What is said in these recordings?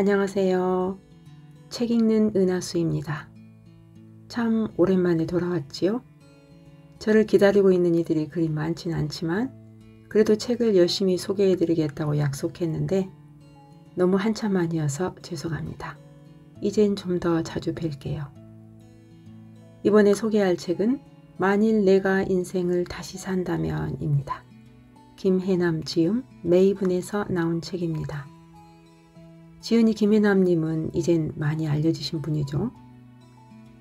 안녕하세요. 책 읽는 은하수입니다. 참 오랜만에 돌아왔지요? 저를 기다리고 있는 이들이 그리 많진 않지만 그래도 책을 열심히 소개해드리겠다고 약속했는데 너무 한참 만이어서 죄송합니다. 이젠 좀 더 자주 뵐게요. 이번에 소개할 책은 만일 내가 인생을 다시 산다면 입니다. 김혜남 지음 메이븐에서 나온 책입니다. 지은이 김혜남님은 이젠 많이 알려지신 분이죠.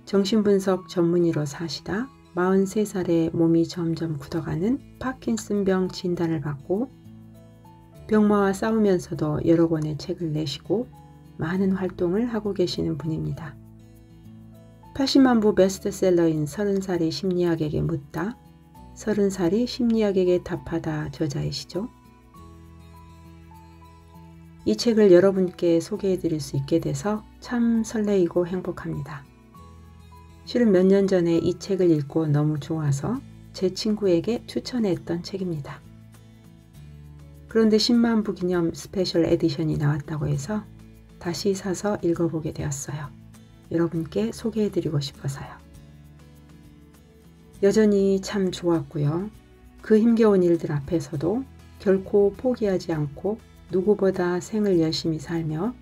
정신분석 전문의로 사시다 43살에 몸이 점점 굳어가는 파킨슨병 진단을 받고 병마와 싸우면서도 여러 권의 책을 내시고 많은 활동을 하고 계시는 분입니다. 80만 부 베스트셀러인 30살이 심리학에게 묻다, 30살이 심리학에게 답하다 저자이시죠. 이 책을 여러분께 소개해 드릴 수 있게 돼서 참 설레이고 행복합니다. 실은 몇 년 전에 이 책을 읽고 너무 좋아서 제 친구에게 추천했던 책입니다. 그런데 10만 부 기념 스페셜 에디션이 나왔다고 해서 다시 사서 읽어보게 되었어요. 여러분께 소개해 드리고 싶어서요. 여전히 참 좋았고요. 그 힘겨운 일들 앞에서도 결코 포기하지 않고 누구보다 생을 열심히 살며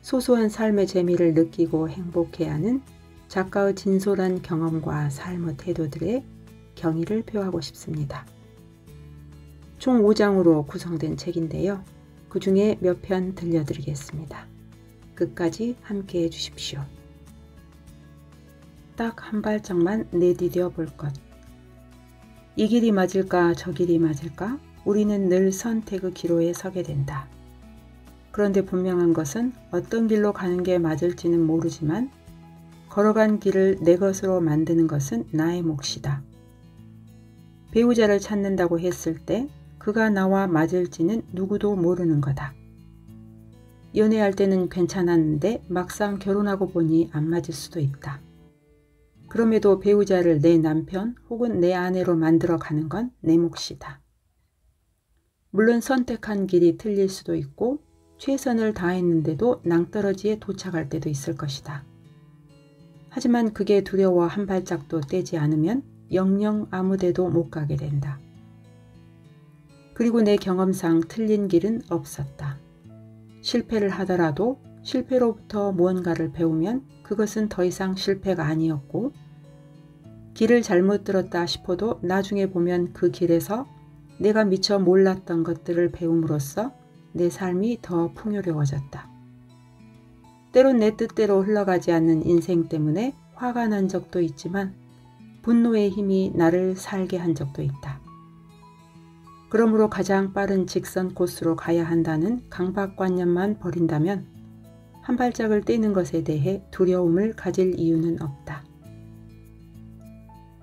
소소한 삶의 재미를 느끼고 행복해하는 작가의 진솔한 경험과 삶의 태도들에 경의를 표하고 싶습니다. 총 5장으로 구성된 책인데요. 그 중에 몇 편 들려드리겠습니다. 끝까지 함께 해주십시오. 딱 한 발짝만 내디뎌 볼 것. 이 길이 맞을까 저 길이 맞을까? 우리는 늘 선택의 기로에 서게 된다. 그런데 분명한 것은 어떤 길로 가는 게 맞을지는 모르지만 걸어간 길을 내 것으로 만드는 것은 나의 몫이다. 배우자를 찾는다고 했을 때 그가 나와 맞을지는 누구도 모르는 거다. 연애할 때는 괜찮았는데 막상 결혼하고 보니 안 맞을 수도 있다. 그럼에도 배우자를 내 남편 혹은 내 아내로 만들어 가는 건 내 몫이다. 물론 선택한 길이 틀릴 수도 있고 최선을 다했는데도 낭떠러지에 도착할 때도 있을 것이다. 하지만 그게 두려워 한 발짝도 떼지 않으면 영영 아무데도 못 가게 된다. 그리고 내 경험상 틀린 길은 없었다. 실패를 하더라도 실패로부터 무언가를 배우면 그것은 더 이상 실패가 아니었고 길을 잘못 들었다 싶어도 나중에 보면 그 길에서 내가 미처 몰랐던 것들을 배움으로써 내 삶이 더 풍요로워졌다. 때론 내 뜻대로 흘러가지 않는 인생 때문에 화가 난 적도 있지만 분노의 힘이 나를 살게 한 적도 있다. 그러므로 가장 빠른 직선 코스로 가야 한다는 강박관념만 버린다면 한 발짝을 떼는 것에 대해 두려움을 가질 이유는 없다.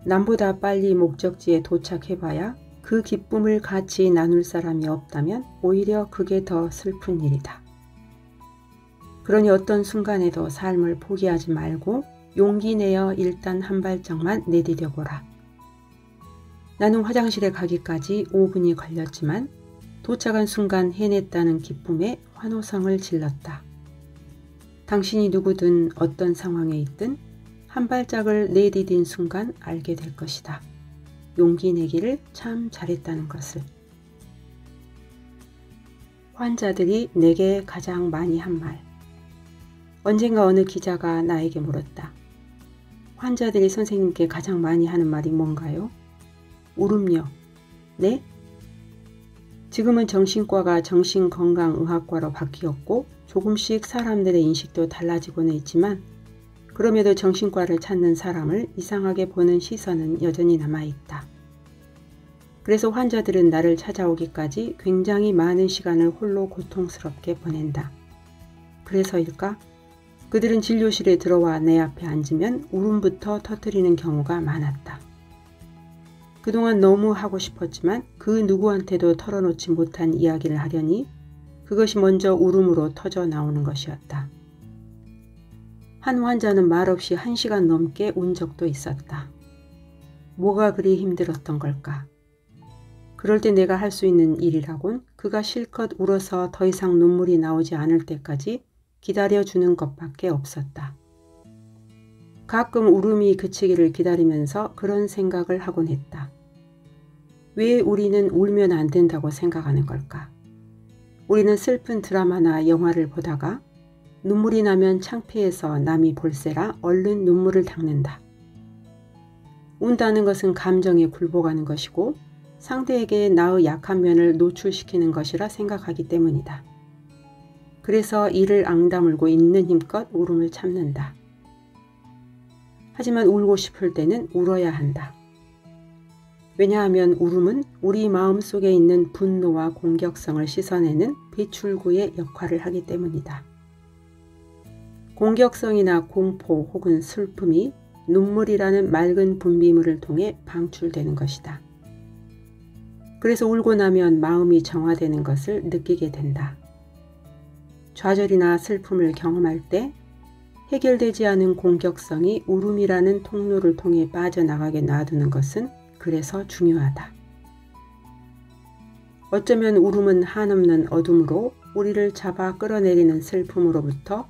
남보다 빨리 목적지에 도착해봐야 그 기쁨을 같이 나눌 사람이 없다면 오히려 그게 더 슬픈 일이다. 그러니 어떤 순간에도 삶을 포기하지 말고 용기 내어 일단 한 발짝만 내디뎌 보라. 나는 화장실에 가기까지 5분이 걸렸지만 도착한 순간 해냈다는 기쁨에 환호성을 질렀다. 당신이 누구든 어떤 상황에 있든 한 발짝을 내디딘 순간 알게 될 것이다. 용기 내기를 참 잘했다는 것을. 환자들이 내게 가장 많이 한 말. 언젠가 어느 기자가 나에게 물었다. 환자들이 선생님께 가장 많이 하는 말이 뭔가요? 울음요. 네? 지금은 정신과가 정신건강의학과로 바뀌었고 조금씩 사람들의 인식도 달라지고는 있지만 그럼에도 정신과를 찾는 사람을 이상하게 보는 시선은 여전히 남아있다. 그래서 환자들은 나를 찾아오기까지 굉장히 많은 시간을 홀로 고통스럽게 보낸다. 그래서일까? 그들은 진료실에 들어와 내 앞에 앉으면 울음부터 터뜨리는 경우가 많았다. 그동안 너무 하고 싶었지만 그 누구한테도 털어놓지 못한 이야기를 하려니 그것이 먼저 울음으로 터져 나오는 것이었다. 한 환자는 말없이 1시간 넘게 운 적도 있었다. 뭐가 그리 힘들었던 걸까? 그럴 때 내가 할 수 있는 일이라곤 그가 실컷 울어서 더 이상 눈물이 나오지 않을 때까지 기다려주는 것밖에 없었다. 가끔 울음이 그치기를 기다리면서 그런 생각을 하곤 했다. 왜 우리는 울면 안 된다고 생각하는 걸까? 우리는 슬픈 드라마나 영화를 보다가 눈물이 나면 창피해서 남이 볼세라 얼른 눈물을 닦는다. 운다는 것은 감정에 굴복하는 것이고 상대에게 나의 약한 면을 노출시키는 것이라 생각하기 때문이다. 그래서 이를 앙다물고 있는 힘껏 울음을 참는다. 하지만 울고 싶을 때는 울어야 한다. 왜냐하면 울음은 우리 마음속에 있는 분노와 공격성을 씻어내는 배출구의 역할을 하기 때문이다. 공격성이나 공포 혹은 슬픔이 눈물이라는 맑은 분비물을 통해 방출되는 것이다. 그래서 울고 나면 마음이 정화되는 것을 느끼게 된다. 좌절이나 슬픔을 경험할 때 해결되지 않은 공격성이 울음이라는 통로를 통해 빠져나가게 놔두는 것은 그래서 중요하다. 어쩌면 울음은 한없는 어둠으로 우리를 잡아 끌어내리는 슬픔으로부터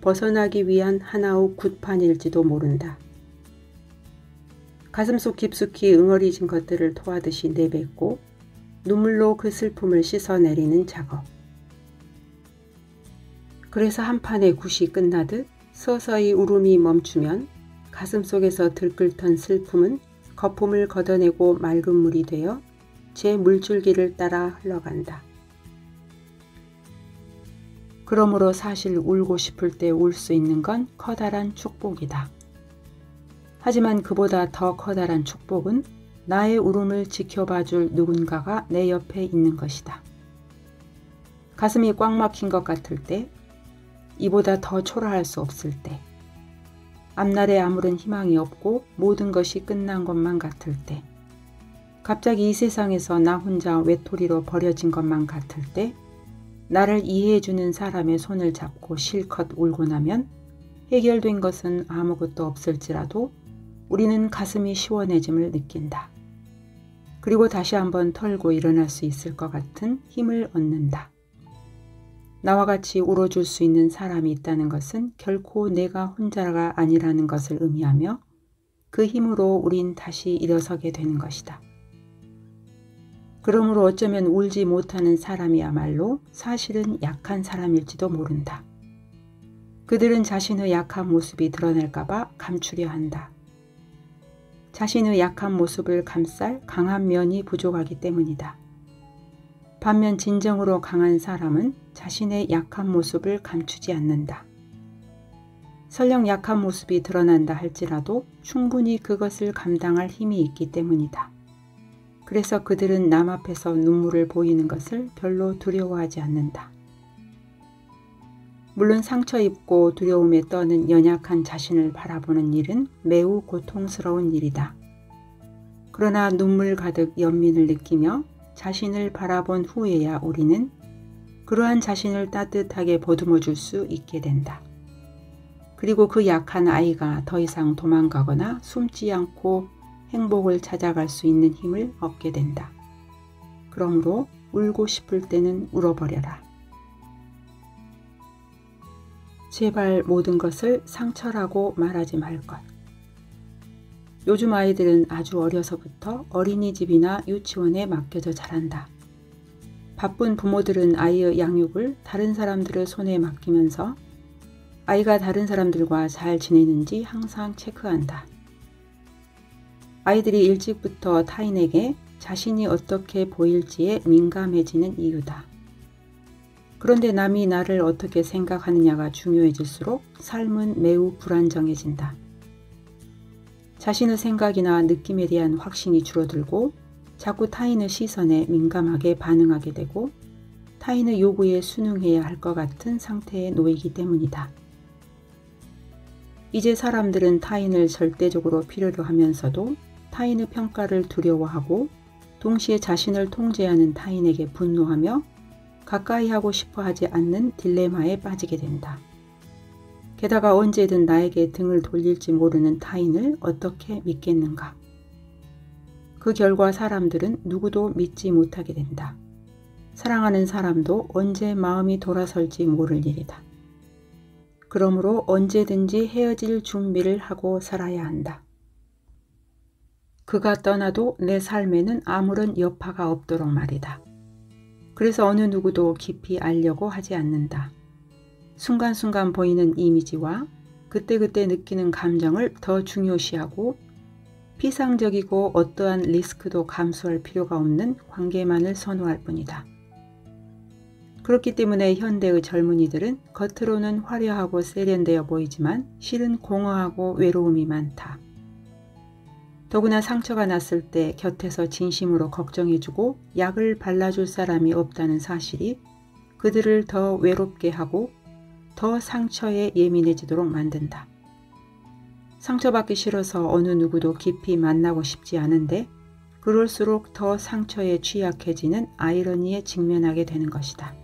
벗어나기 위한 하나의 굿판일지도 모른다. 가슴속 깊숙이 응어리진 것들을 토하듯이 내뱉고 눈물로 그 슬픔을 씻어내리는 작업. 그래서 한 판의 굿이 끝나듯 서서히 울음이 멈추면 가슴속에서 들끓던 슬픔은 거품을 걷어내고 맑은 물이 되어 제 물줄기를 따라 흘러간다. 그러므로 사실 울고 싶을 때 울 수 있는 건 커다란 축복이다. 하지만 그보다 더 커다란 축복은 나의 울음을 지켜봐줄 누군가가 내 옆에 있는 것이다. 가슴이 꽉 막힌 것 같을 때, 이보다 더 초라할 수 없을 때, 앞날에 아무런 희망이 없고 모든 것이 끝난 것만 같을 때, 갑자기 이 세상에서 나 혼자 외톨이로 버려진 것만 같을 때, 나를 이해해주는 사람의 손을 잡고 실컷 울고 나면 해결된 것은 아무것도 없을지라도 우리는 가슴이 시원해짐을 느낀다. 그리고 다시 한번 털고 일어날 수 있을 것 같은 힘을 얻는다. 나와 같이 울어줄 수 있는 사람이 있다는 것은 결코 내가 혼자가 아니라는 것을 의미하며 그 힘으로 우린 다시 일어서게 되는 것이다. 그러므로 어쩌면 울지 못하는 사람이야말로 사실은 약한 사람일지도 모른다. 그들은 자신의 약한 모습이 드러날까봐 감추려 한다. 자신의 약한 모습을 감쌀 강한 면이 부족하기 때문이다. 반면 진정으로 강한 사람은 자신의 약한 모습을 감추지 않는다. 설령 약한 모습이 드러난다 할지라도 충분히 그것을 감당할 힘이 있기 때문이다. 그래서 그들은 남 앞에서 눈물을 보이는 것을 별로 두려워하지 않는다. 물론 상처 입고 두려움에 떠는 연약한 자신을 바라보는 일은 매우 고통스러운 일이다. 그러나 눈물 가득 연민을 느끼며 자신을 바라본 후에야 우리는 그러한 자신을 따뜻하게 보듬어 줄 수 있게 된다. 그리고 그 약한 아이가 더 이상 도망가거나 숨지 않고 행복을 찾아갈 수 있는 힘을 얻게 된다. 그러므로 울고 싶을 때는 울어버려라. 제발 모든 것을 상처라고 말하지 말 것. 요즘 아이들은 아주 어려서부터 어린이집이나 유치원에 맡겨져 자란다. 바쁜 부모들은 아이의 양육을 다른 사람들의 손에 맡기면서 아이가 다른 사람들과 잘 지내는지 항상 체크한다. 아이들이 일찍부터 타인에게 자신이 어떻게 보일지에 민감해지는 이유다. 그런데 남이 나를 어떻게 생각하느냐가 중요해질수록 삶은 매우 불안정해진다. 자신의 생각이나 느낌에 대한 확신이 줄어들고 자꾸 타인의 시선에 민감하게 반응하게 되고 타인의 요구에 순응해야 할 것 같은 상태에 놓이기 때문이다. 이제 사람들은 타인을 절대적으로 필요로 하면서도 타인의 평가를 두려워하고 동시에 자신을 통제하는 타인에게 분노하며 가까이 하고 싶어 하지 않는 딜레마에 빠지게 된다. 게다가 언제든 나에게 등을 돌릴지 모르는 타인을 어떻게 믿겠는가? 그 결과 사람들은 누구도 믿지 못하게 된다. 사랑하는 사람도 언제 마음이 돌아설지 모를 일이다. 그러므로 언제든지 헤어질 준비를 하고 살아야 한다. 그가 떠나도 내 삶에는 아무런 여파가 없도록 말이다. 그래서 어느 누구도 깊이 알려고 하지 않는다. 순간순간 보이는 이미지와 그때그때 느끼는 감정을 더 중요시하고 피상적이고 어떠한 리스크도 감수할 필요가 없는 관계만을 선호할 뿐이다. 그렇기 때문에 현대의 젊은이들은 겉으로는 화려하고 세련되어 보이지만 실은 공허하고 외로움이 많다. 더구나 상처가 났을 때 곁에서 진심으로 걱정해주고 약을 발라줄 사람이 없다는 사실이 그들을 더 외롭게 하고 더 상처에 예민해지도록 만든다. 상처받기 싫어서 어느 누구도 깊이 만나고 싶지 않은데 그럴수록 더 상처에 취약해지는 아이러니에 직면하게 되는 것이다.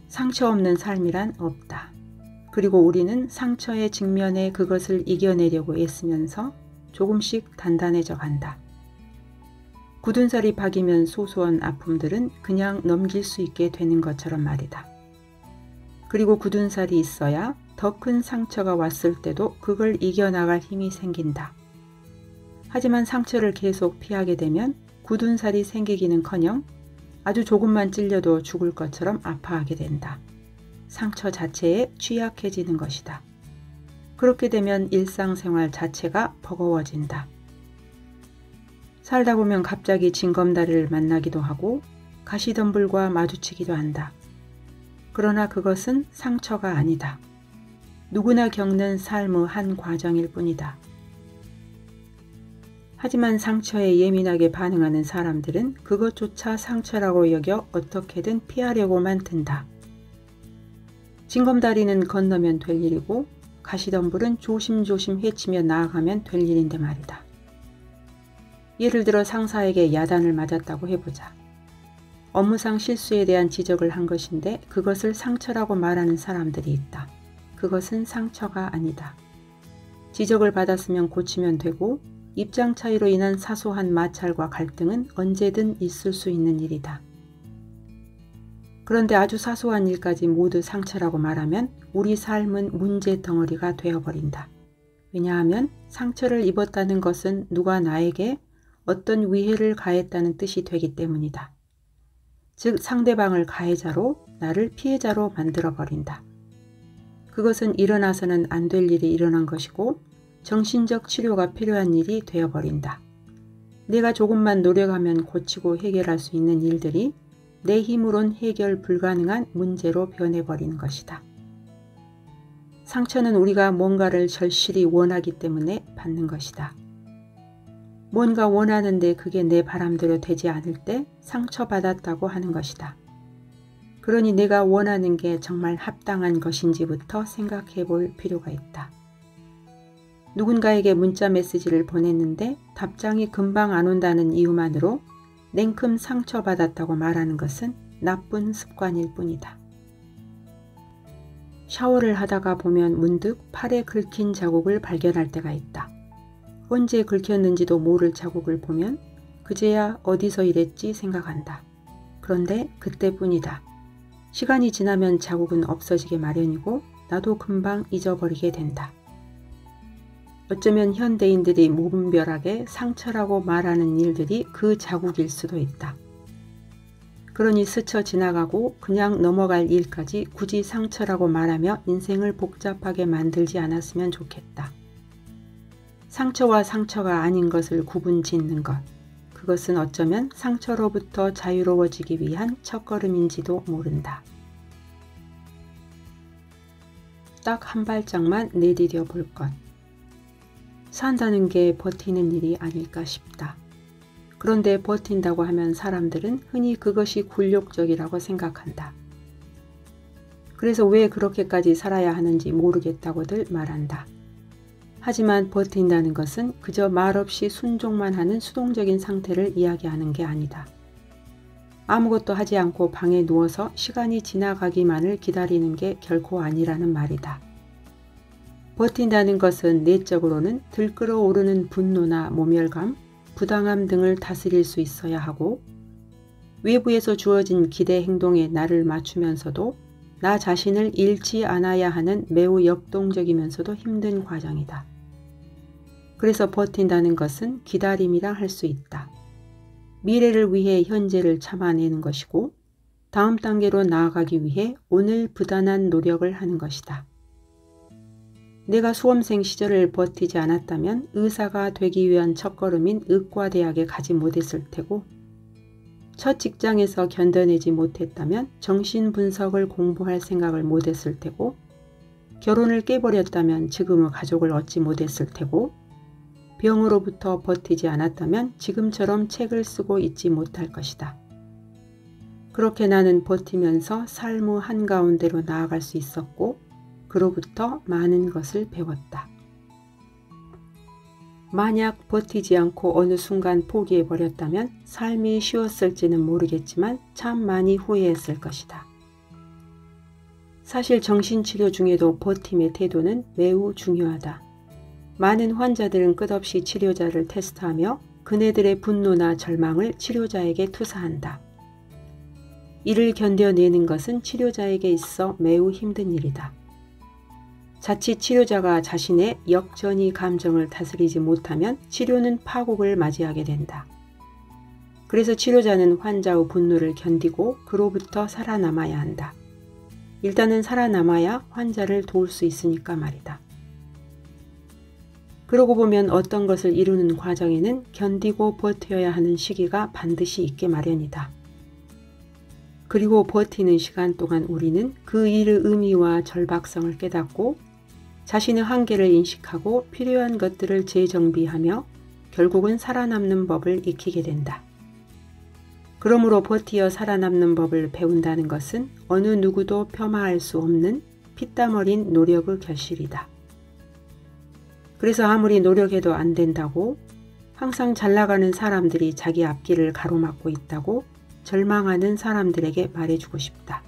상처 없는 삶이란 없다. 그리고 우리는 상처에 직면해 그것을 이겨내려고 애쓰면서 조금씩 단단해져 간다. 굳은 살이 박이면 소소한 아픔들은 그냥 넘길 수 있게 되는 것처럼 말이다. 그리고 굳은 살이 있어야 더 큰 상처가 왔을 때도 그걸 이겨나갈 힘이 생긴다. 하지만 상처를 계속 피하게 되면 굳은 살이 생기기는커녕 아주 조금만 찔려도 죽을 것처럼 아파하게 된다. 상처 자체에 취약해지는 것이다. 그렇게 되면 일상생활 자체가 버거워진다. 살다 보면 갑자기 징검다리를 만나기도 하고 가시덤불과 마주치기도 한다. 그러나 그것은 상처가 아니다. 누구나 겪는 삶의 한 과정일 뿐이다. 하지만 상처에 예민하게 반응하는 사람들은 그것조차 상처라고 여겨 어떻게든 피하려고만 든다. 징검다리는 건너면 될 일이고 가시덤불은 조심조심 헤치며 나아가면 될 일인데 말이다. 예를 들어 상사에게 야단을 맞았다고 해보자. 업무상 실수에 대한 지적을 한 것인데 그것을 상처라고 말하는 사람들이 있다. 그것은 상처가 아니다. 지적을 받았으면 고치면 되고 입장 차이로 인한 사소한 마찰과 갈등은 언제든 있을 수 있는 일이다. 그런데 아주 사소한 일까지 모두 상처라고 말하면 우리 삶은 문제 덩어리가 되어버린다. 왜냐하면 상처를 입었다는 것은 누가 나에게 어떤 위해를 가했다는 뜻이 되기 때문이다. 즉 상대방을 가해자로 나를 피해자로 만들어버린다. 그것은 일어나서는 안 될 일이 일어난 것이고 정신적 치료가 필요한 일이 되어버린다. 내가 조금만 노력하면 고치고 해결할 수 있는 일들이 내 힘으론 해결 불가능한 문제로 변해버리는 것이다. 상처는 우리가 뭔가를 절실히 원하기 때문에 받는 것이다. 뭔가 원하는데 그게 내 바람대로 되지 않을 때 상처받았다고 하는 것이다. 그러니 내가 원하는 게 정말 합당한 것인지부터 생각해 볼 필요가 있다. 누군가에게 문자 메시지를 보냈는데 답장이 금방 안 온다는 이유만으로 냉큼 상처받았다고 말하는 것은 나쁜 습관일 뿐이다. 샤워를 하다가 보면 문득 팔에 긁힌 자국을 발견할 때가 있다. 언제 긁혔는지도 모를 자국을 보면 그제야 어디서 이랬지 생각한다. 그런데 그때뿐이다. 시간이 지나면 자국은 없어지게 마련이고 나도 금방 잊어버리게 된다. 어쩌면 현대인들이 무분별하게 상처라고 말하는 일들이 그 자국일 수도 있다. 그러니 스쳐 지나가고 그냥 넘어갈 일까지 굳이 상처라고 말하며 인생을 복잡하게 만들지 않았으면 좋겠다. 상처와 상처가 아닌 것을 구분 짓는 것, 그것은 어쩌면 상처로부터 자유로워지기 위한 첫걸음인지도 모른다. 딱 한 발짝만 내디뎌 볼 것. 산다는 게 버티는 일이 아닐까 싶다. 그런데 버틴다고 하면 사람들은 흔히 그것이 굴욕적이라고 생각한다. 그래서 왜 그렇게까지 살아야 하는지 모르겠다고들 말한다. 하지만 버틴다는 것은 그저 말없이 순종만 하는 수동적인 상태를 이야기하는 게 아니다. 아무것도 하지 않고 방에 누워서 시간이 지나가기만을 기다리는 게 결코 아니라는 말이다. 버틴다는 것은 내적으로는 들끓어오르는 분노나 모멸감, 부당함 등을 다스릴 수 있어야 하고 외부에서 주어진 기대 행동에 나를 맞추면서도 나 자신을 잃지 않아야 하는 매우 역동적이면서도 힘든 과정이다. 그래서 버틴다는 것은 기다림이라 할 수 있다. 미래를 위해 현재를 참아내는 것이고 다음 단계로 나아가기 위해 오늘 부단한 노력을 하는 것이다. 내가 수험생 시절을 버티지 않았다면 의사가 되기 위한 첫걸음인 의과대학에 가지 못했을 테고 첫 직장에서 견뎌내지 못했다면 정신분석을 공부할 생각을 못했을 테고 결혼을 깨버렸다면 지금의 가족을 얻지 못했을 테고 병으로부터 버티지 않았다면 지금처럼 책을 쓰고 있지 못할 것이다. 그렇게 나는 버티면서 삶의 한가운데로 나아갈 수 있었고 그로부터 많은 것을 배웠다. 만약 버티지 않고 어느 순간 포기해버렸다면 삶이 쉬웠을지는 모르겠지만 참 많이 후회했을 것이다. 사실 정신치료 중에도 버팀의 태도는 매우 중요하다. 많은 환자들은 끝없이 치료자를 테스트하며 그네들의 분노나 절망을 치료자에게 투사한다. 이를 견뎌내는 것은 치료자에게 있어 매우 힘든 일이다. 자칫 치료자가 자신의 역전이 감정을 다스리지 못하면 치료는 파국을 맞이하게 된다. 그래서 치료자는 환자의 분노를 견디고 그로부터 살아남아야 한다. 일단은 살아남아야 환자를 도울 수 있으니까 말이다. 그러고 보면 어떤 것을 이루는 과정에는 견디고 버텨야 하는 시기가 반드시 있게 마련이다. 그리고 버티는 시간 동안 우리는 그 일의 의미와 절박성을 깨닫고 자신의 한계를 인식하고 필요한 것들을 재정비하며 결국은 살아남는 법을 익히게 된다. 그러므로 버티어 살아남는 법을 배운다는 것은 어느 누구도 폄하할 수 없는 피땀 어린 노력의 결실이다. 그래서 아무리 노력해도 안 된다고 항상 잘 나가는 사람들이 자기 앞길을 가로막고 있다고 절망하는 사람들에게 말해주고 싶다.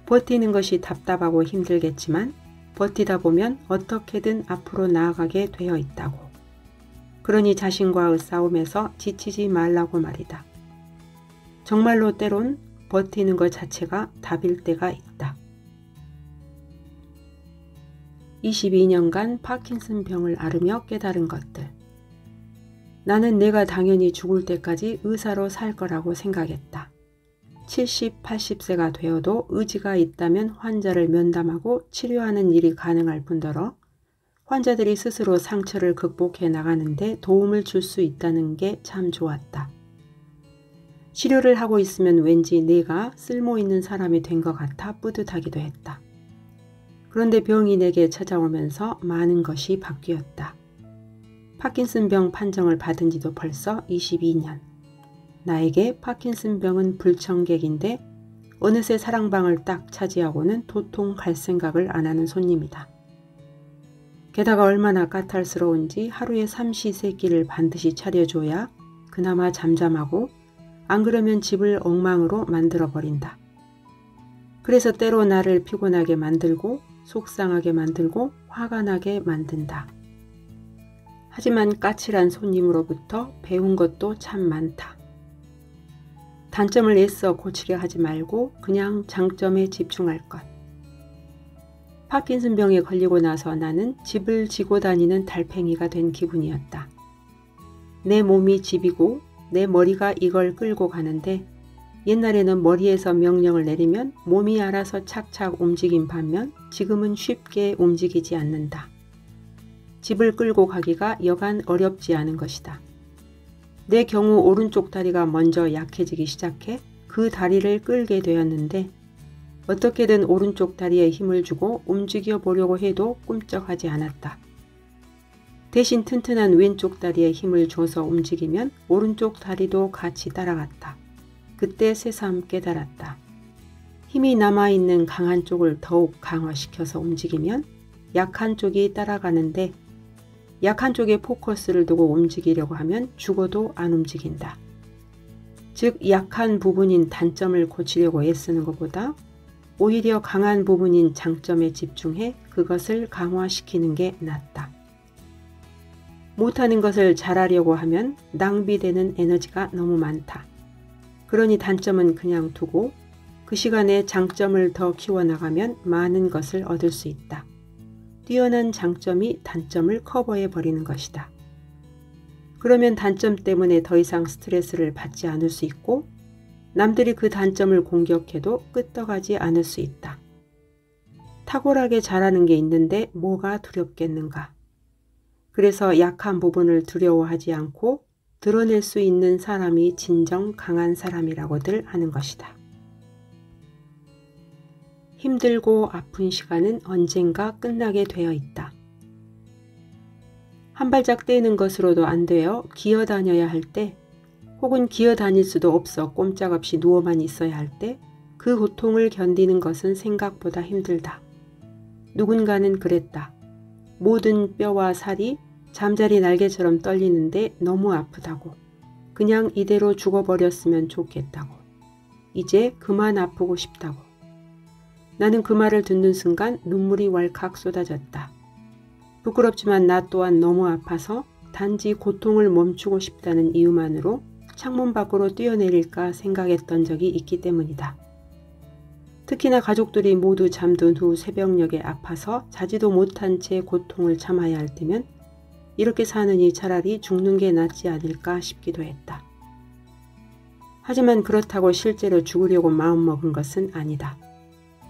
버티는 것이 답답하고 힘들겠지만 버티다 보면 어떻게든 앞으로 나아가게 되어 있다고. 그러니 자신과의 싸움에서 지치지 말라고 말이다. 정말로 때론 버티는 것 자체가 답일 때가 있다. 22년간 파킨슨 병을 앓으며 깨달은 것들. 나는 내가 당연히 죽을 때까지 의사로 살 거라고 생각했다. 70, 80세가 되어도 의지가 있다면 환자를 면담하고 치료하는 일이 가능할 뿐더러 환자들이 스스로 상처를 극복해 나가는데 도움을 줄 수 있다는 게 참 좋았다. 치료를 하고 있으면 왠지 내가 쓸모있는 사람이 된 것 같아 뿌듯하기도 했다. 그런데 병이 내게 찾아오면서 많은 것이 바뀌었다. 파킨슨병 판정을 받은 지도 벌써 22년. 나에게 파킨슨병은 불청객인데 어느새 사랑방을 딱 차지하고는 도통 갈 생각을 안 하는 손님이다. 게다가 얼마나 까탈스러운지 하루에 삼시세끼를 반드시 차려줘야 그나마 잠잠하고 안 그러면 집을 엉망으로 만들어버린다. 그래서 때로 나를 피곤하게 만들고 속상하게 만들고 화가 나게 만든다. 하지만 까칠한 손님으로부터 배운 것도 참 많다. 단점을 애써 고치려 하지 말고 그냥 장점에 집중할 것. 파킨슨병에 걸리고 나서 나는 집을 지고 다니는 달팽이가 된 기분이었다. 내 몸이 집이고 내 머리가 이걸 끌고 가는데 옛날에는 머리에서 명령을 내리면 몸이 알아서 착착 움직인 반면 지금은 쉽게 움직이지 않는다. 집을 끌고 가기가 여간 어렵지 않은 것이다. 내 경우 오른쪽 다리가 먼저 약해지기 시작해 그 다리를 끌게 되었는데 어떻게든 오른쪽 다리에 힘을 주고 움직여 보려고 해도 꿈쩍하지 않았다. 대신 튼튼한 왼쪽 다리에 힘을 줘서 움직이면 오른쪽 다리도 같이 따라갔다. 그때 새삼 깨달았다. 힘이 남아있는 강한 쪽을 더욱 강화시켜서 움직이면 약한 쪽이 따라가는데 약한 쪽에 포커스를 두고 움직이려고 하면 죽어도 안 움직인다. 즉 약한 부분인 단점을 고치려고 애쓰는 것보다 오히려 강한 부분인 장점에 집중해 그것을 강화시키는 게 낫다. 못하는 것을 잘하려고 하면 낭비되는 에너지가 너무 많다. 그러니 단점은 그냥 두고 그 시간에 장점을 더 키워나가면 많은 것을 얻을 수 있다. 뛰어난 장점이 단점을 커버해 버리는 것이다. 그러면 단점 때문에 더 이상 스트레스를 받지 않을 수 있고 남들이 그 단점을 공격해도 끄떡하지 않을 수 있다. 탁월하게 잘하는 게 있는데 뭐가 두렵겠는가? 그래서 약한 부분을 두려워하지 않고 드러낼 수 있는 사람이 진정 강한 사람이라고들 하는 것이다. 힘들고 아픈 시간은 언젠가 끝나게 되어 있다. 한 발짝 떼는 것으로도 안 되어 기어다녀야 할 때, 혹은 기어다닐 수도 없어 꼼짝없이 누워만 있어야 할 때, 그 고통을 견디는 것은 생각보다 힘들다. 누군가는 그랬다. 모든 뼈와 살이 잠자리 날개처럼 떨리는데 너무 아프다고. 그냥 이대로 죽어버렸으면 좋겠다고. 이제 그만 아프고 싶다고. 나는 그 말을 듣는 순간 눈물이 왈칵 쏟아졌다. 부끄럽지만 나 또한 너무 아파서 단지 고통을 멈추고 싶다는 이유만으로 창문 밖으로 뛰어내릴까 생각했던 적이 있기 때문이다. 특히나 가족들이 모두 잠든 후 새벽녘에 아파서 자지도 못한 채 고통을 참아야 할 때면 이렇게 사느니 차라리 죽는 게 낫지 않을까 싶기도 했다. 하지만 그렇다고 실제로 죽으려고 마음먹은 것은 아니다.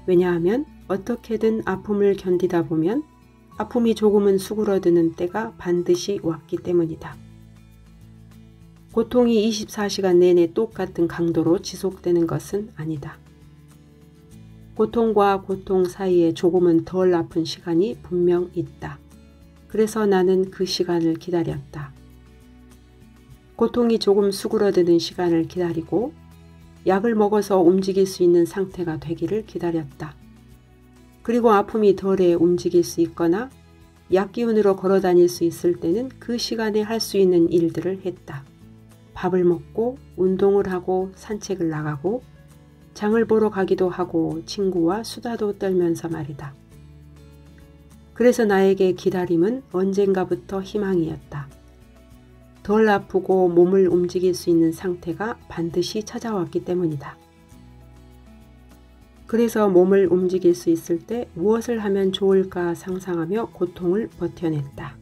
왜냐하면 어떻게든 아픔을 견디다 보면 아픔이 조금은 수그러드는 때가 반드시 왔기 때문이다. 고통이 24시간 내내 똑같은 강도로 지속되는 것은 아니다. 고통과 고통 사이에 조금은 덜 아픈 시간이 분명 있다. 그래서 나는 그 시간을 기다렸다. 고통이 조금 수그러드는 시간을 기다리고 약을 먹어서 움직일 수 있는 상태가 되기를 기다렸다. 그리고 아픔이 덜해 움직일 수 있거나 약 기운으로 걸어 다닐 수 있을 때는 그 시간에 할 수 있는 일들을 했다. 밥을 먹고 운동을 하고 산책을 나가고 장을 보러 가기도 하고 친구와 수다도 떨면서 말이다. 그래서 나에게 기다림은 언젠가부터 희망이었다. 덜 아프고 몸을 움직일 수 있는 상태가 반드시 찾아왔기 때문이다. 그래서 몸을 움직일 수 있을 때 무엇을 하면 좋을까 상상하며 고통을 버텨냈다.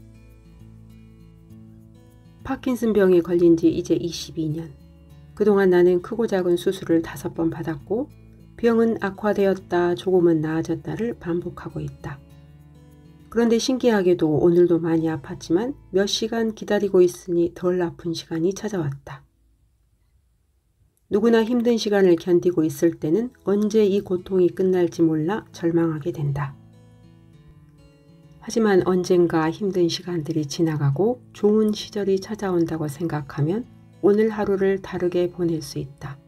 파킨슨병에 걸린 지 이제 22년. 그동안 나는 크고 작은 수술을 5번 받았고 병은 악화되었다 조금은 나아졌다를 반복하고 있다. 그런데 신기하게도 오늘도 많이 아팠지만 몇 시간 기다리고 있으니 덜 아픈 시간이 찾아왔다. 누구나 힘든 시간을 견디고 있을 때는 언제 이 고통이 끝날지 몰라 절망하게 된다. 하지만 언젠가 힘든 시간들이 지나가고 좋은 시절이 찾아온다고 생각하면 오늘 하루를 다르게 보낼 수 있다.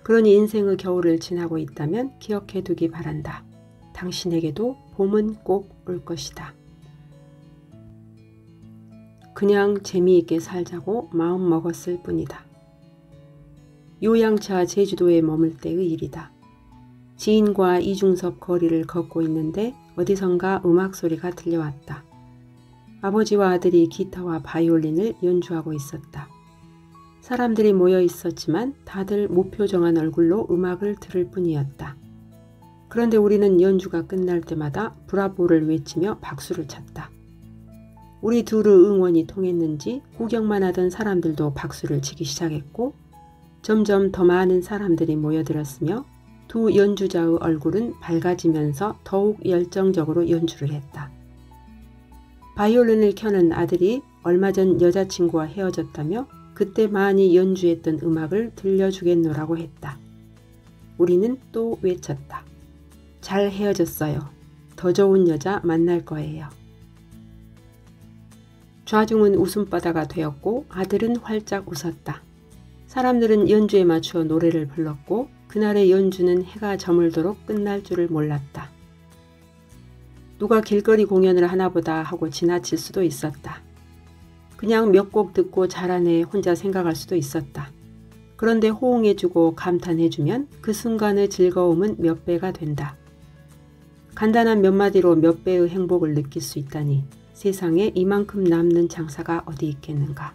그러니 인생의 겨울을 지나고 있다면 기억해 두기 바란다. 당신에게도 봄은 꼭 올 것이다. 그냥 재미있게 살자고 마음 먹었을 뿐이다. 요양차 제주도에 머물 때의 일이다. 지인과 이중섭 거리를 걷고 있는데 어디선가 음악 소리가 들려왔다. 아버지와 아들이 기타와 바이올린을 연주하고 있었다. 사람들이 모여 있었지만 다들 무표정한 얼굴로 음악을 들을 뿐이었다. 그런데 우리는 연주가 끝날 때마다 브라보를 외치며 박수를 쳤다. 우리 둘의 응원이 통했는지 구경만 하던 사람들도 박수를 치기 시작했고 점점 더 많은 사람들이 모여들었으며 두 연주자의 얼굴은 밝아지면서 더욱 열정적으로 연주를 했다. 바이올린을 켜는 아들이 얼마 전 여자친구와 헤어졌다며 그때 많이 연주했던 음악을 들려주겠노라고 했다. 우리는 또 외쳤다. 잘 헤어졌어요. 더 좋은 여자 만날 거예요. 좌중은 웃음바다가 되었고 아들은 활짝 웃었다. 사람들은 연주에 맞추어 노래를 불렀고 그날의 연주는 해가 저물도록 끝날 줄을 몰랐다. 누가 길거리 공연을 하나보다 하고 지나칠 수도 있었다. 그냥 몇 곡 듣고 잘하네 혼자 생각할 수도 있었다. 그런데 호응해주고 감탄해주면 그 순간의 즐거움은 몇 배가 된다. 간단한 몇 마디로 몇 배의 행복을 느낄 수 있다니 세상에 이만큼 남는 장사가 어디 있겠는가.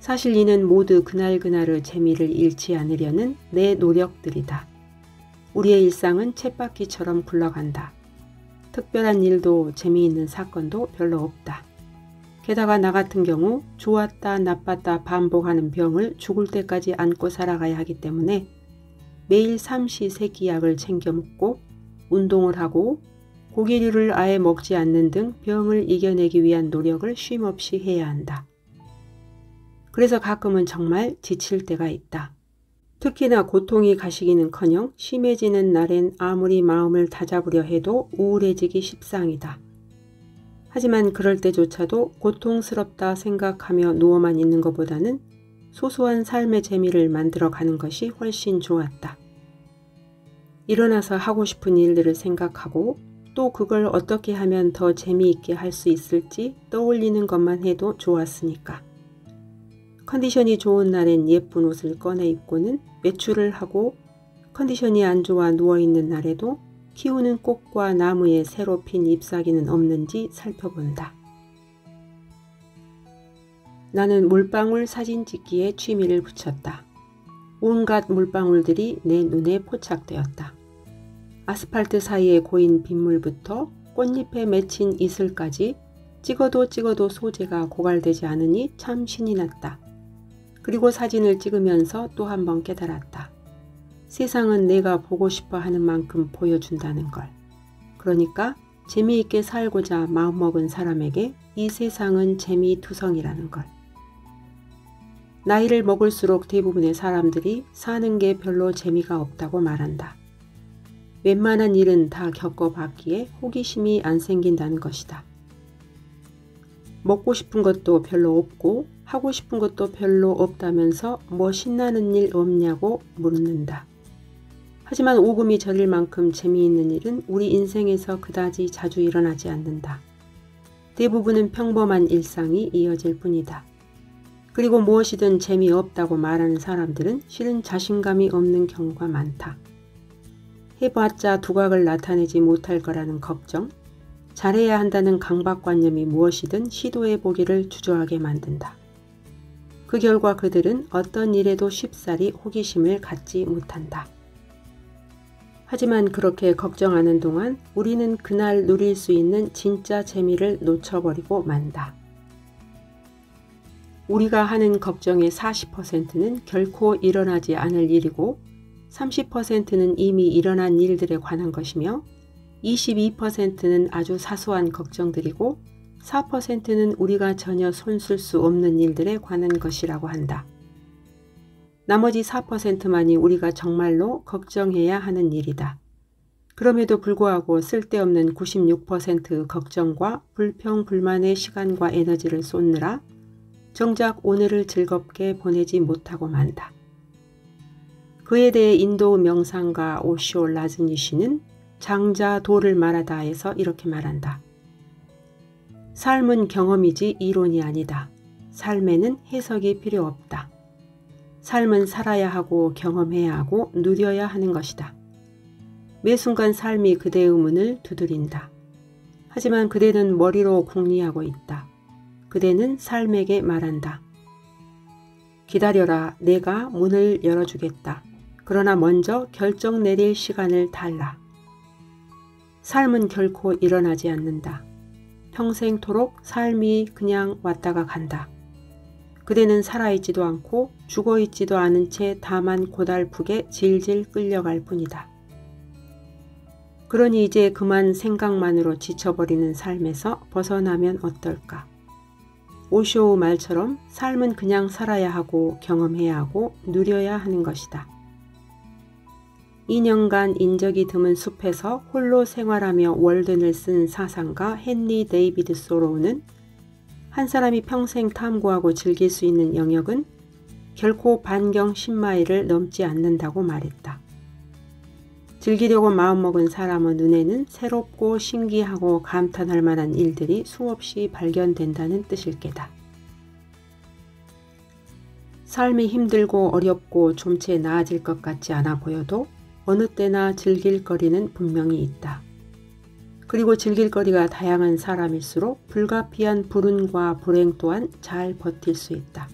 사실 이는 모두 그날그날의 재미를 잃지 않으려는 내 노력들이다. 우리의 일상은 쳇바퀴처럼 굴러간다. 특별한 일도 재미있는 사건도 별로 없다. 게다가 나 같은 경우 좋았다 나빴다 반복하는 병을 죽을 때까지 안고 살아가야 하기 때문에 매일 삼시세끼약을 챙겨 먹고 운동을 하고 고기류를 아예 먹지 않는 등 병을 이겨내기 위한 노력을 쉼없이 해야 한다. 그래서 가끔은 정말 지칠 때가 있다. 특히나 고통이 가시기는커녕 심해지는 날엔 아무리 마음을 다잡으려 해도 우울해지기 십상이다. 하지만 그럴 때조차도 고통스럽다 생각하며 누워만 있는 것보다는 소소한 삶의 재미를 만들어 가는 것이 훨씬 좋았다. 일어나서 하고 싶은 일들을 생각하고 또 그걸 어떻게 하면 더 재미있게 할 수 있을지 떠올리는 것만 해도 좋았으니까. 컨디션이 좋은 날엔 예쁜 옷을 꺼내 입고는 외출을 하고 컨디션이 안 좋아 누워있는 날에도 키우는 꽃과 나무에 새로 핀 잎사귀는 없는지 살펴본다. 나는 물방울 사진 찍기에 취미를 붙였다. 온갖 물방울들이 내 눈에 포착되었다. 아스팔트 사이에 고인 빗물부터 꽃잎에 맺힌 이슬까지 찍어도 소재가 고갈되지 않으니 참 신이 났다. 그리고 사진을 찍으면서 또 한 번 깨달았다. 세상은 내가 보고 싶어 하는 만큼 보여준다는 걸. 그러니까 재미있게 살고자 마음먹은 사람에게 이 세상은 재미투성이라는 걸. 나이를 먹을수록 대부분의 사람들이 사는 게 별로 재미가 없다고 말한다. 웬만한 일은 다 겪어봤기에 호기심이 안 생긴다는 것이다. 먹고 싶은 것도 별로 없고 하고 싶은 것도 별로 없다면서 뭐 신나는 일 없냐고 묻는다. 하지만 오금이 저릴 만큼 재미있는 일은 우리 인생에서 그다지 자주 일어나지 않는다. 대부분은 평범한 일상이 이어질 뿐이다. 그리고 무엇이든 재미없다고 말하는 사람들은 실은 자신감이 없는 경우가 많다. 해봤자 두각을 나타내지 못할 거라는 걱정, 잘해야 한다는 강박관념이 무엇이든 시도해보기를 주저하게 만든다. 그 결과 그들은 어떤 일에도 쉽사리 호기심을 갖지 못한다. 하지만 그렇게 걱정하는 동안 우리는 그날 누릴 수 있는 진짜 재미를 놓쳐버리고 만다. 우리가 하는 걱정의 40%는 결코 일어나지 않을 일이고 30%는 이미 일어난 일들에 관한 것이며 22%는 아주 사소한 걱정들이고 4%는 우리가 전혀 손쓸 수 없는 일들에 관한 것이라고 한다. 나머지 4%만이 우리가 정말로 걱정해야 하는 일이다. 그럼에도 불구하고 쓸데없는 96%의 걱정과 불평, 불만의 시간과 에너지를 쏟느라 정작 오늘을 즐겁게 보내지 못하고 만다. 그에 대해 인도 명상가 오쇼 라즈니시는 장자 도를 말하다에서 이렇게 말한다. 삶은 경험이지 이론이 아니다. 삶에는 해석이 필요 없다. 삶은 살아야 하고 경험해야 하고 누려야 하는 것이다. 매 순간 삶이 그대의 문을 두드린다. 하지만 그대는 머리로 궁리하고 있다. 그대는 삶에게 말한다. 기다려라. 내가 문을 열어주겠다. 그러나 먼저 결정 내릴 시간을 달라. 삶은 결코 일어나지 않는다. 평생토록 삶이 그냥 왔다가 간다. 그대는 살아있지도 않고 죽어있지도 않은 채 다만 고달프게 질질 끌려갈 뿐이다. 그러니 이제 그만 생각만으로 지쳐버리는 삶에서 벗어나면 어떨까? 오쇼의 말처럼 삶은 그냥 살아야 하고 경험해야 하고 누려야 하는 것이다. 2년간 인적이 드문 숲에서 홀로 생활하며 월든을 쓴 사상가 헨리 데이비드 소로우는 한 사람이 평생 탐구하고 즐길 수 있는 영역은 결코 반경 10마일을 넘지 않는다고 말했다. 즐기려고 마음먹은 사람의 눈에는 새롭고 신기하고 감탄할 만한 일들이 수없이 발견된다는 뜻일 게다. 삶이 힘들고 어렵고 좀 채 나아질 것 같지 않아 보여도 어느 때나 즐길 거리는 분명히 있다. 그리고 즐길 거리가 다양한 사람일수록 불가피한 불운과 불행 또한 잘 버틸 수 있다.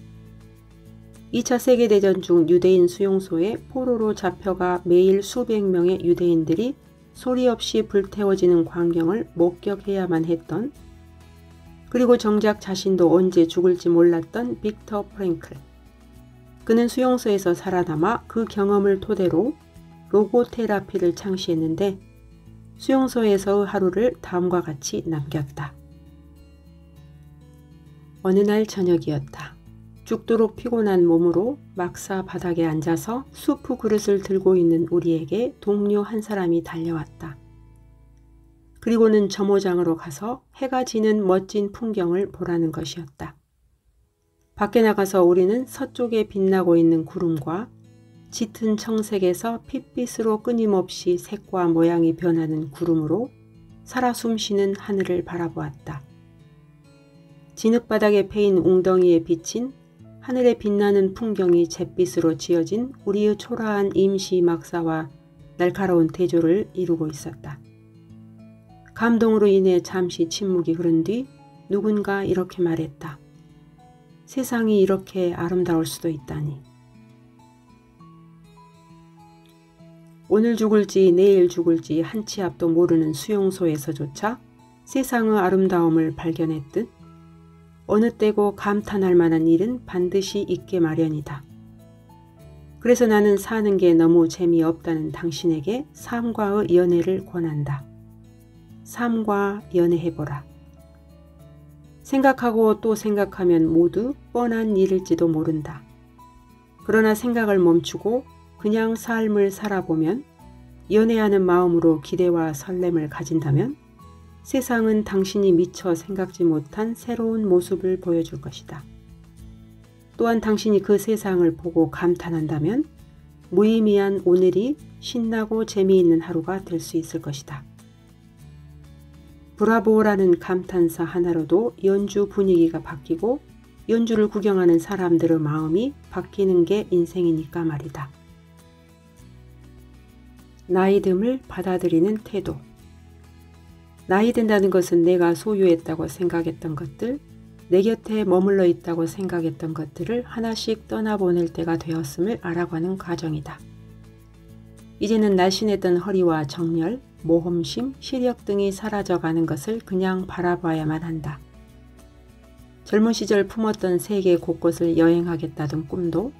2차 세계대전 중 유대인 수용소에 포로로 잡혀가 매일 수백 명의 유대인들이 소리 없이 불태워지는 광경을 목격해야만 했던, 그리고 정작 자신도 언제 죽을지 몰랐던 빅터 프랭클. 그는 수용소에서 살아남아 그 경험을 토대로 로고테라피를 창시했는데 수용소에서의 하루를 다음과 같이 남겼다. 어느 날 저녁이었다. 죽도록 피곤한 몸으로 막사 바닥에 앉아서 수프 그릇을 들고 있는 우리에게 동료 한 사람이 달려왔다. 그리고는 점호장으로 가서 해가 지는 멋진 풍경을 보라는 것이었다. 밖에 나가서 우리는 서쪽에 빛나고 있는 구름과 짙은 청색에서 핏빛으로 끊임없이 색과 모양이 변하는 구름으로 살아 숨쉬는 하늘을 바라보았다. 진흙바닥에 패인 웅덩이에 비친 하늘에 빛나는 풍경이 잿빛으로 지어진 우리의 초라한 임시 막사와 날카로운 대조를 이루고 있었다. 감동으로 인해 잠시 침묵이 흐른 뒤 누군가 이렇게 말했다. 세상이 이렇게 아름다울 수도 있다니. 오늘 죽을지 내일 죽을지 한 치 앞도 모르는 수용소에서조차 세상의 아름다움을 발견했듯 어느 때고 감탄할 만한 일은 반드시 있게 마련이다. 그래서 나는 사는 게 너무 재미없다는 당신에게 삶과의 연애를 권한다. 삶과 연애해보라. 생각하고 또 생각하면 모두 뻔한 일일지도 모른다. 그러나 생각을 멈추고 그냥 삶을 살아보면, 연애하는 마음으로 기대와 설렘을 가진다면 세상은 당신이 미처 생각지 못한 새로운 모습을 보여줄 것이다. 또한 당신이 그 세상을 보고 감탄한다면 무의미한 오늘이 신나고 재미있는 하루가 될 수 있을 것이다. 브라보라는 감탄사 하나로도 연주 분위기가 바뀌고 연주를 구경하는 사람들의 마음이 바뀌는 게 인생이니까 말이다. 나이 듦을 받아들이는 태도. 나이 든다는 것은 내가 소유했다고 생각했던 것들, 내 곁에 머물러 있다고 생각했던 것들을 하나씩 떠나보낼 때가 되었음을 알아가는 과정이다. 이제는 날씬했던 허리와 정렬, 모험심, 시력 등이 사라져가는 것을 그냥 바라봐야만 한다. 젊은 시절 품었던 세계 곳곳을 여행하겠다던 꿈도,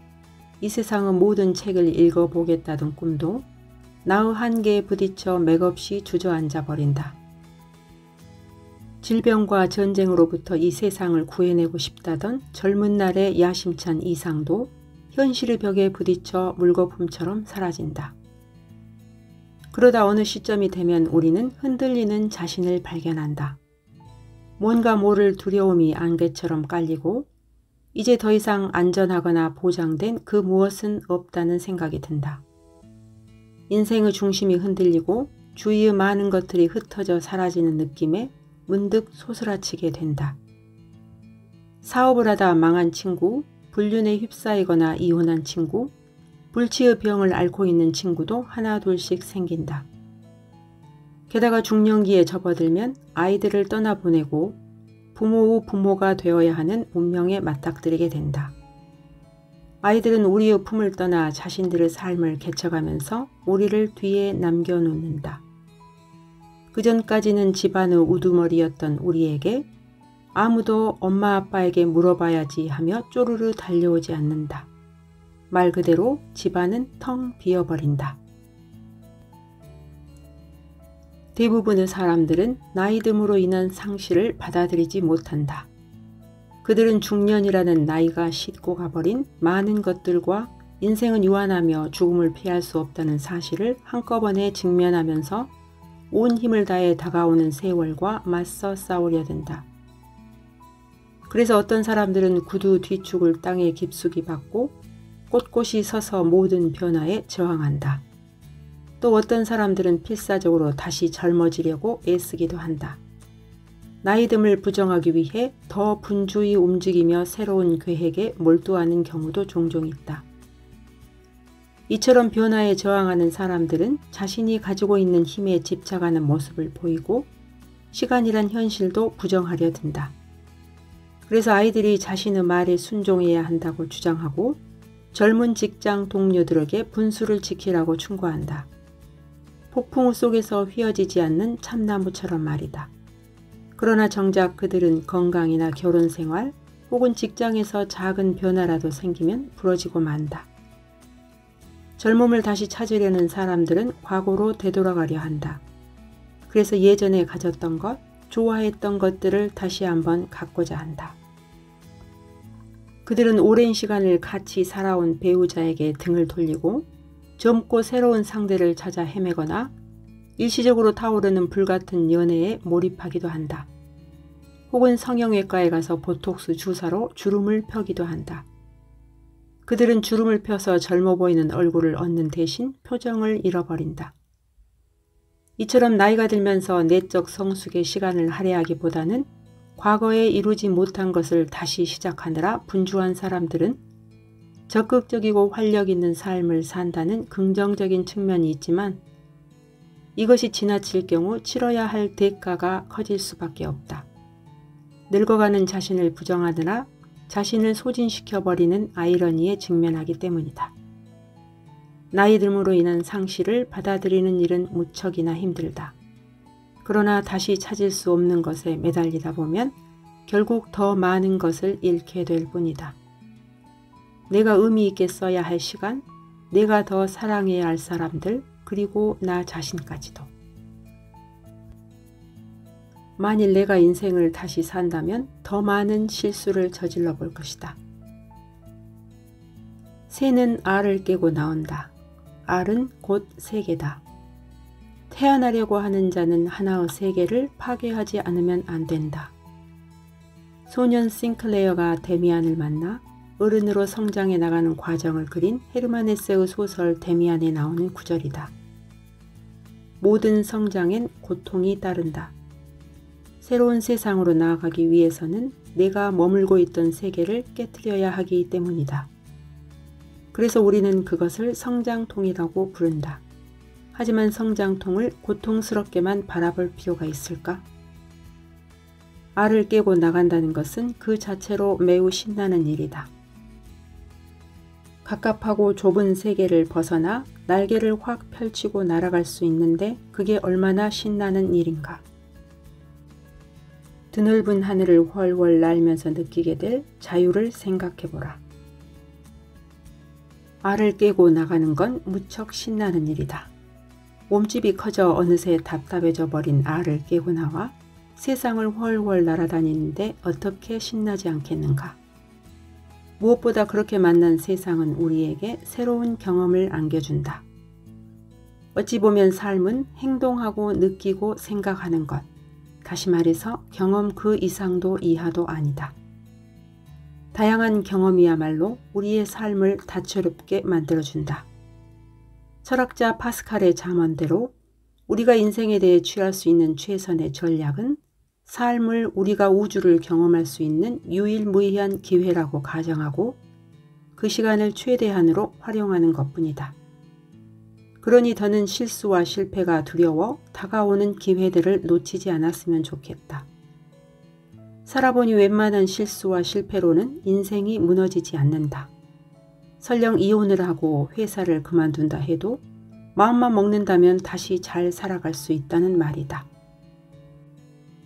이 세상의 모든 책을 읽어보겠다던 꿈도 나의 한계에 부딪혀 맥없이 주저앉아 버린다. 질병과 전쟁으로부터 이 세상을 구해내고 싶다던 젊은 날의 야심찬 이상도 현실의 벽에 부딪혀 물거품처럼 사라진다. 그러다 어느 시점이 되면 우리는 흔들리는 자신을 발견한다. 뭔가 모를 두려움이 안개처럼 깔리고 이제 더 이상 안전하거나 보장된 그 무엇은 없다는 생각이 든다. 인생의 중심이 흔들리고 주위의 많은 것들이 흩어져 사라지는 느낌에 문득 소스라치게 된다. 사업을 하다 망한 친구, 불륜에 휩싸이거나 이혼한 친구, 불치의 병을 앓고 있는 친구도 하나 둘씩 생긴다. 게다가 중년기에 접어들면 아이들을 떠나보내고 부모 후 부모가 되어야 하는 운명에 맞닥뜨리게 된다. 아이들은 우리의 품을 떠나 자신들의 삶을 개척하면서 우리를 뒤에 남겨놓는다. 그전까지는 집안의 우두머리였던 우리에게 아무도 엄마 아빠에게 물어봐야지 하며 쪼르르 달려오지 않는다. 말 그대로 집안은 텅 비어버린다. 대부분의 사람들은 나이 듦으로 인한 상실을 받아들이지 못한다. 그들은 중년이라는 나이가 싣고 가버린 많은 것들과 인생은 유한하며 죽음을 피할 수 없다는 사실을 한꺼번에 직면하면서 온 힘을 다해 다가오는 세월과 맞서 싸우려 든다. 그래서 어떤 사람들은 구두 뒤축을 땅에 깊숙이 박고 꼿꼿이 서서 모든 변화에 저항한다. 또 어떤 사람들은 필사적으로 다시 젊어지려고 애쓰기도 한다. 나이 듦을 부정하기 위해 더 분주히 움직이며 새로운 계획에 몰두하는 경우도 종종 있다. 이처럼 변화에 저항하는 사람들은 자신이 가지고 있는 힘에 집착하는 모습을 보이고 시간이란 현실도 부정하려 든다. 그래서 아이들이 자신의 말에 순종해야 한다고 주장하고 젊은 직장 동료들에게 분수를 지키라고 충고한다. 폭풍우 속에서 휘어지지 않는 참나무처럼 말이다. 그러나 정작 그들은 건강이나 결혼 생활 혹은 직장에서 작은 변화라도 생기면 부러지고 만다. 젊음을 다시 찾으려는 사람들은 과거로 되돌아가려 한다. 그래서 예전에 가졌던 것, 좋아했던 것들을 다시 한번 갖고자 한다. 그들은 오랜 시간을 같이 살아온 배우자에게 등을 돌리고 젊고 새로운 상대를 찾아 헤매거나 일시적으로 타오르는 불같은 연애에 몰입하기도 한다. 혹은 성형외과에 가서 보톡스 주사로 주름을 펴기도 한다. 그들은 주름을 펴서 젊어 보이는 얼굴을 얻는 대신 표정을 잃어버린다. 이처럼 나이가 들면서 내적 성숙의 시간을 할애하기보다는 과거에 이루지 못한 것을 다시 시작하느라 분주한 사람들은 적극적이고 활력 있는 삶을 산다는 긍정적인 측면이 있지만 이것이 지나칠 경우 치러야 할 대가가 커질 수밖에 없다. 늙어가는 자신을 부정하느라 자신을 소진시켜버리는 아이러니에 직면하기 때문이다. 나이 듦으로 인한 상실을 받아들이는 일은 무척이나 힘들다. 그러나 다시 찾을 수 없는 것에 매달리다 보면 결국 더 많은 것을 잃게 될 뿐이다. 내가 의미 있게 써야 할 시간, 내가 더 사랑해야 할 사람들, 그리고 나 자신까지도. 만일 내가 인생을 다시 산다면 더 많은 실수를 저질러 볼 것이다. 새는 알을 깨고 나온다. 알은 곧 세계다. 태어나려고 하는 자는 하나의 세계를 파괴하지 않으면 안 된다. 소년 싱클레어가 데미안을 만나 어른으로 성장해 나가는 과정을 그린 헤르만 헤세의 소설 데미안에 나오는 구절이다. 모든 성장엔 고통이 따른다. 새로운 세상으로 나아가기 위해서는 내가 머물고 있던 세계를 깨트려야 하기 때문이다. 그래서 우리는 그것을 성장통이라고 부른다. 하지만 성장통을 고통스럽게만 바라볼 필요가 있을까? 알을 깨고 나간다는 것은 그 자체로 매우 신나는 일이다. 갑갑하고 좁은 세계를 벗어나 날개를 확 펼치고 날아갈 수 있는데 그게 얼마나 신나는 일인가. 드넓은 하늘을 훨훨 날면서 느끼게 될 자유를 생각해보라. 알을 깨고 나가는 건 무척 신나는 일이다. 몸집이 커져 어느새 답답해져 버린 알을 깨고 나와 세상을 훨훨 날아다니는데 어떻게 신나지 않겠는가. 무엇보다 그렇게 만난 세상은 우리에게 새로운 경험을 안겨준다. 어찌 보면 삶은 행동하고 느끼고 생각하는 것, 다시 말해서 경험 그 이상도 이하도 아니다. 다양한 경험이야말로 우리의 삶을 다채롭게 만들어준다. 철학자 파스칼의 잠언대로 우리가 인생에 대해 취할 수 있는 최선의 전략은 삶을 우리가 우주를 경험할 수 있는 유일무이한 기회라고 가정하고 그 시간을 최대한으로 활용하는 것뿐이다. 그러니 더는 실수와 실패가 두려워 다가오는 기회들을 놓치지 않았으면 좋겠다. 살아보니 웬만한 실수와 실패로는 인생이 무너지지 않는다. 설령 이혼을 하고 회사를 그만둔다 해도 마음만 먹는다면 다시 잘 살아갈 수 있다는 말이다.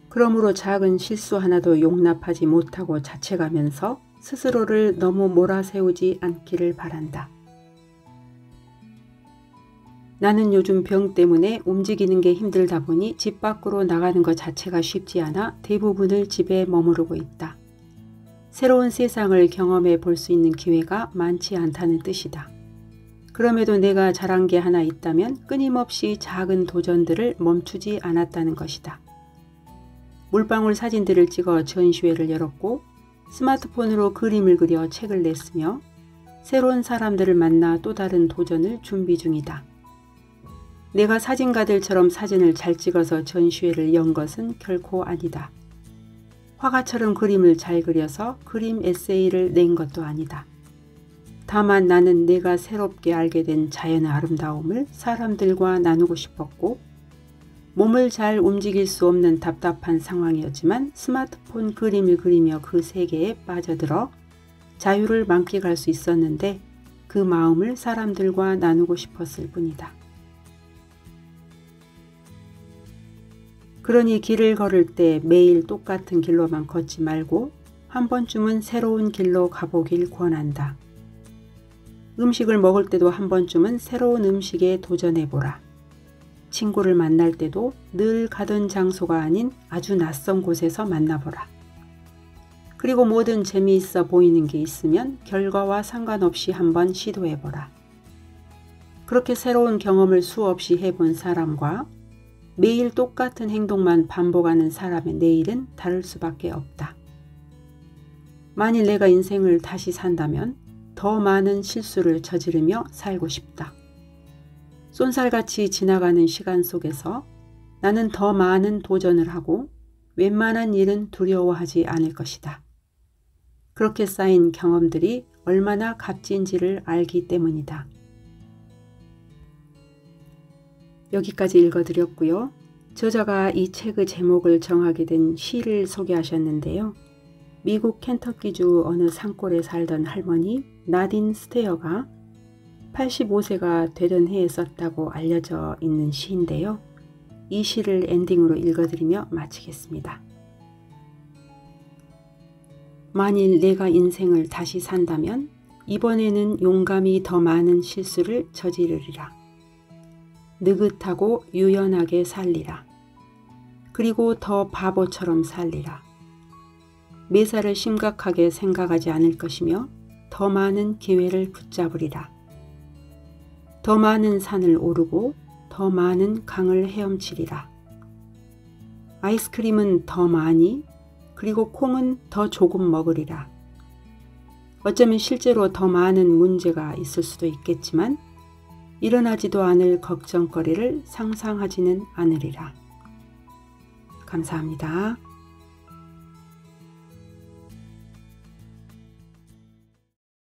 그러므로 작은 실수 하나도 용납하지 못하고 자책하면서 스스로를 너무 몰아세우지 않기를 바란다. 나는 요즘 병 때문에 움직이는 게 힘들다 보니 집 밖으로 나가는 것 자체가 쉽지 않아 대부분을 집에 머무르고 있다. 새로운 세상을 경험해 볼 수 있는 기회가 많지 않다는 뜻이다. 그럼에도 내가 잘한 게 하나 있다면 끊임없이 작은 도전들을 멈추지 않았다는 것이다. 물방울 사진들을 찍어 전시회를 열었고 스마트폰으로 그림을 그려 책을 냈으며 새로운 사람들을 만나 또 다른 도전을 준비 중이다. 내가 사진가들처럼 사진을 잘 찍어서 전시회를 연 것은 결코 아니다. 화가처럼 그림을 잘 그려서 그림 에세이를 낸 것도 아니다. 다만 나는 내가 새롭게 알게 된 자연의 아름다움을 사람들과 나누고 싶었고 몸을 잘 움직일 수 없는 답답한 상황이었지만 스마트폰 그림을 그리며 그 세계에 빠져들어 자유를 만끽할 수 있었는데 그 마음을 사람들과 나누고 싶었을 뿐이다. 그러니 길을 걸을 때 매일 똑같은 길로만 걷지 말고 한 번쯤은 새로운 길로 가보길 권한다. 음식을 먹을 때도 한 번쯤은 새로운 음식에 도전해보라. 친구를 만날 때도 늘 가던 장소가 아닌 아주 낯선 곳에서 만나보라. 그리고 뭐든 재미있어 보이는 게 있으면 결과와 상관없이 한번 시도해보라. 그렇게 새로운 경험을 수없이 해본 사람과 매일 똑같은 행동만 반복하는 사람의 내일은 다를 수밖에 없다. 만일 내가 인생을 다시 산다면 더 많은 실수를 저지르며 살고 싶다. 쏜살같이 지나가는 시간 속에서 나는 더 많은 도전을 하고 웬만한 일은 두려워하지 않을 것이다. 그렇게 쌓인 경험들이 얼마나 값진지를 알기 때문이다. 여기까지 읽어드렸고요. 저자가 이 책의 제목을 정하게 된 시를 소개하셨는데요. 미국 켄터키주 어느 산골에 살던 할머니 나딘 스테어가 85세가 되던 해에 썼다고 알려져 있는 시인데요. 이 시를 엔딩으로 읽어드리며 마치겠습니다. 만일 내가 인생을 다시 산다면 이번에는 용감히 더 많은 실수를 저지르리라. 느긋하고 유연하게 살리라. 그리고 더 바보처럼 살리라. 매사를 심각하게 생각하지 않을 것이며 더 많은 기회를 붙잡으리라. 더 많은 산을 오르고 더 많은 강을 헤엄치리라. 아이스크림은 더 많이, 그리고 콩은 더 조금 먹으리라. 어쩌면 실제로 더 많은 문제가 있을 수도 있겠지만 일어나지도 않을 걱정거리를 상상하지는 않으리라. 감사합니다.